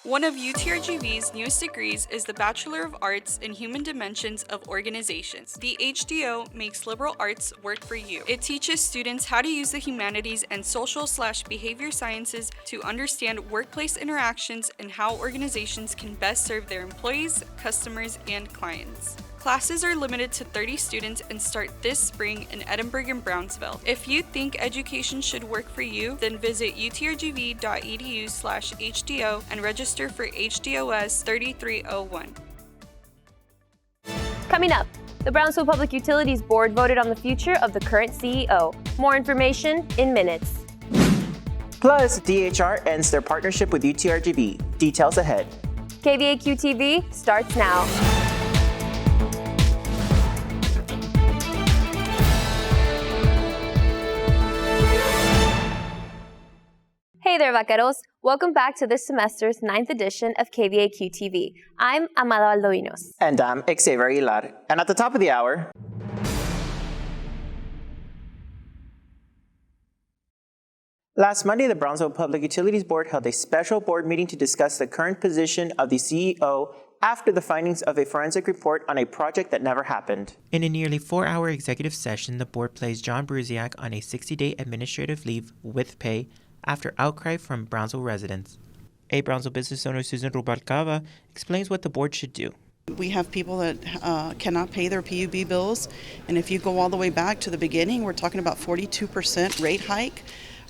One of UTRGV's newest degrees is the Bachelor of Arts in Human Dimensions of Organizations. The HDO makes liberal arts work for you. It teaches students how to use the humanities and social/behavior sciences to understand workplace interactions and how organizations can best serve their employees, customers, and clients. Classes are limited to 30 students and start this spring in Edinburgh and Brownsville. If you think education should work for you, then visit utrgv.edu/HDO and register for HDOS 3301. Coming up, the Brownsville Public Utilities Board voted on the future of the current CEO. More information in minutes. Plus, DHR ends their partnership with UTRGV. Details ahead. KVAQ-TV starts now. Hey there, vaqueros! Welcome back to this semester's 9th edition of KVAQ-TV. I'm Amada Valdovinos. And I'm Xavier Aguilar. And at the top of the hour, last Monday, the Brownsville Public Utilities Board held a special board meeting to discuss the current position of the CEO after the findings of a forensic report on a project that never happened. In a nearly 4-hour executive session, the board placed John Brusiak on a 60-day administrative leave with pay after outcry from Brownsville residents. A Brownsville business owner, Susan Rubalcaba, explains what the board should do. We have people that cannot pay their PUB bills, and if you go all the way back to the beginning, we're talking about 42% rate hike.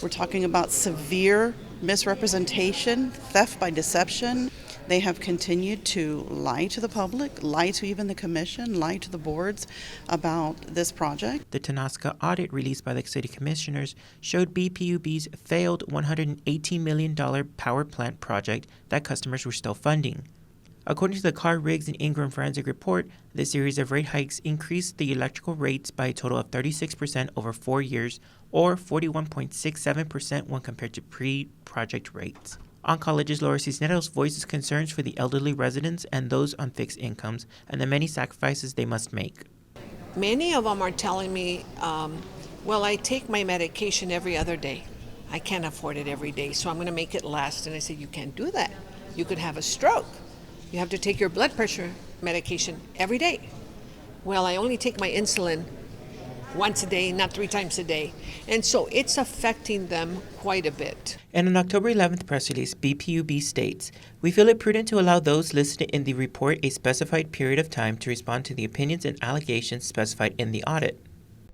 We're talking about severe misrepresentation, theft by deception. They have continued to lie to the public, lie to even the commission, lie to the boards about this project. The Tanasca audit released by the city commissioners showed BPUB's failed $118 million power plant project that customers were still funding. According to the Carr, Riggs, and Ingram forensic report, the series of rate hikes increased the electrical rates by a total of 36% over 4 years, or 41.67% when compared to pre-project rates. Oncologist Laura Cisneros voices concerns for the elderly residents and those on fixed incomes and the many sacrifices they must make. Many of them are telling me, well, I take my medication every other day. I can't afford it every day, so I'm going to make it last. And I said, you can't do that. You could have a stroke. You have to take your blood pressure medication every day. Well, I only take my insulin once a day, not 3 times a day. And so it's affecting them quite a bit. In an October 11th press release, BPUB states, "We feel it prudent to allow those listed in the report a specified period of time to respond to the opinions and allegations specified in the audit."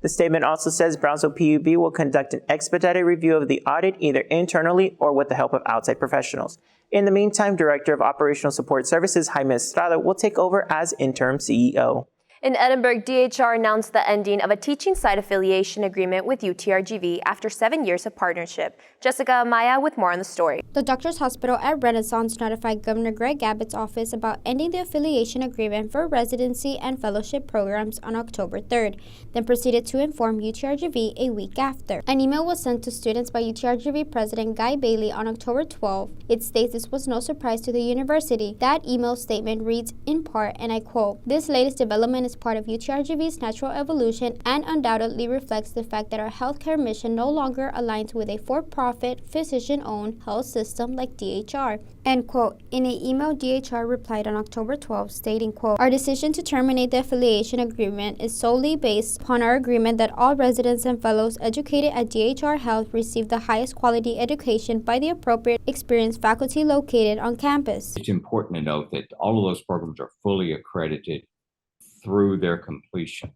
The statement also says Brownsville PUB will conduct an expedited review of the audit either internally or with the help of outside professionals. In the meantime, Director of Operational Support Services Jaime Estrada will take over as interim CEO. In Edinburgh, DHR announced the ending of a teaching site affiliation agreement with UTRGV after 7 years of partnership. Jessica Amaya with more on the story. The Doctors Hospital at Renaissance notified Governor Greg Abbott's office about ending the affiliation agreement for residency and fellowship programs on October 3rd, then proceeded to inform UTRGV a week after. An email was sent to students by UTRGV President Guy Bailey on October 12th. It states this was no surprise to the university. That email statement reads in part, and I quote, "This latest development is part of UTRGV's natural evolution and undoubtedly reflects the fact that our healthcare mission no longer aligns with a for-profit, physician-owned health system like DHR." End quote. In an email, DHR replied on October 12th, stating, quote, "Our decision to terminate the affiliation agreement is solely based upon our agreement that all residents and fellows educated at DHR Health receive the highest quality education by the appropriate experienced faculty located on campus." It's important to note that all of those programs are fully accredited through their completion.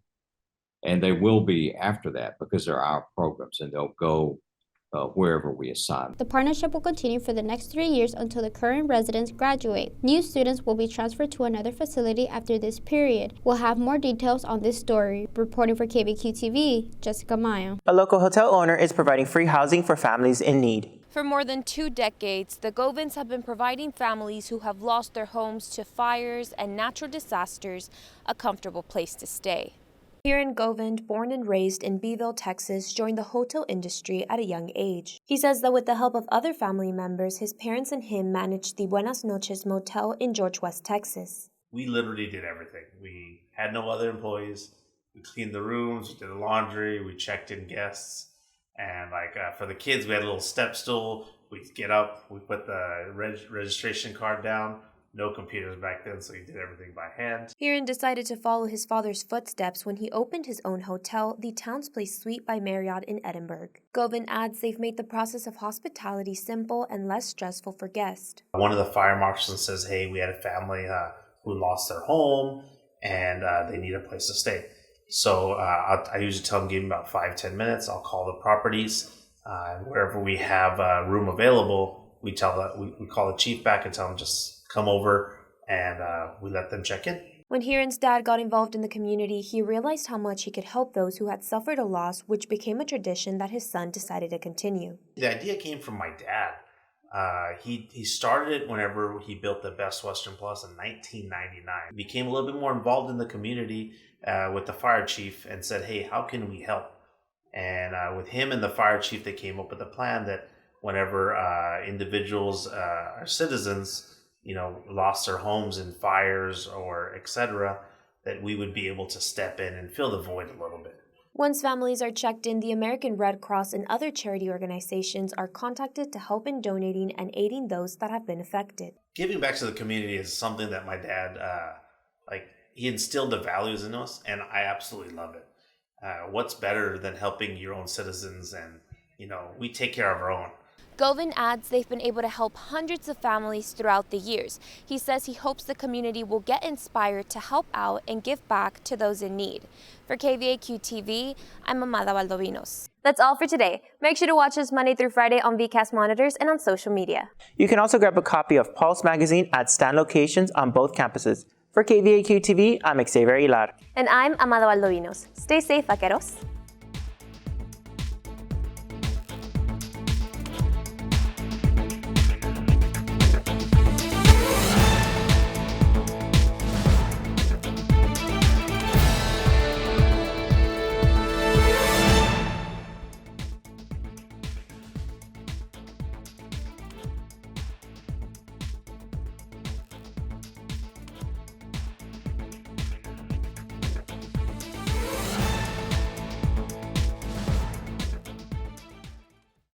And they will be after that because they're our programs and they'll go wherever we assign. The partnership will continue for the next 3 years until the current residents graduate. New students will be transferred to another facility after this period. We'll have more details on this story. Reporting for KVAQ-TV, Jessica Maya. A local hotel owner is providing free housing for families in need. For more than 2 decades, the Govins have been providing families who have lost their homes to fires and natural disasters a comfortable place to stay. Here in Govind, born and raised in Beeville, Texas, joined the hotel industry at a young age. He says that with the help of other family members, his parents and him managed the Buenas Noches Motel in George West, Texas. We literally did everything. We had no other employees. We cleaned the rooms, we did the laundry, we checked in guests. And for the kids, we had a little step stool. We get up, we put the registration card down. No computers back then, so he did everything by hand. Hiran decided to follow his father's footsteps when he opened his own hotel, the Town's Place Suite by Marriott in Edinburgh. Govind adds they've made the process of hospitality simple and less stressful for guests. One of the fire marshals says, hey, we had a family who lost their home and they need a place to stay. So I usually tell them, give me about 5-10 minutes. I'll call the properties. Wherever we have room available, we call the chief back and tell them just come over, and we let them check in. When Hiran's dad got involved in the community, he realized how much he could help those who had suffered a loss, which became a tradition that his son decided to continue. The idea came from my dad. He started it whenever he built the Best Western Plus in 1999. He became a little bit more involved in the community with the fire chief and said, hey, how can we help? And with him and the fire chief, they came up with a plan that whenever individuals or citizens lost their homes in fires or etc., that we would be able to step in and fill the void a little bit. Once families are checked in, the American Red Cross and other charity organizations are contacted to help in donating and aiding those that have been affected. Giving back to the community is something that my dad, he instilled the values in us, and I absolutely love it. What's better than helping your own citizens? And, we take care of our own. Govind adds they've been able to help hundreds of families throughout the years. He says he hopes the community will get inspired to help out and give back to those in need. For KVAQ-TV, I'm Amada Valdovinos. That's all for today. Make sure to watch us Monday through Friday on VCast monitors and on social media. You can also grab a copy of Pulse magazine at stand locations on both campuses. For KVAQ-TV, I'm Xavier Aguilar. And I'm Amada Valdovinos. Stay safe, vaqueros.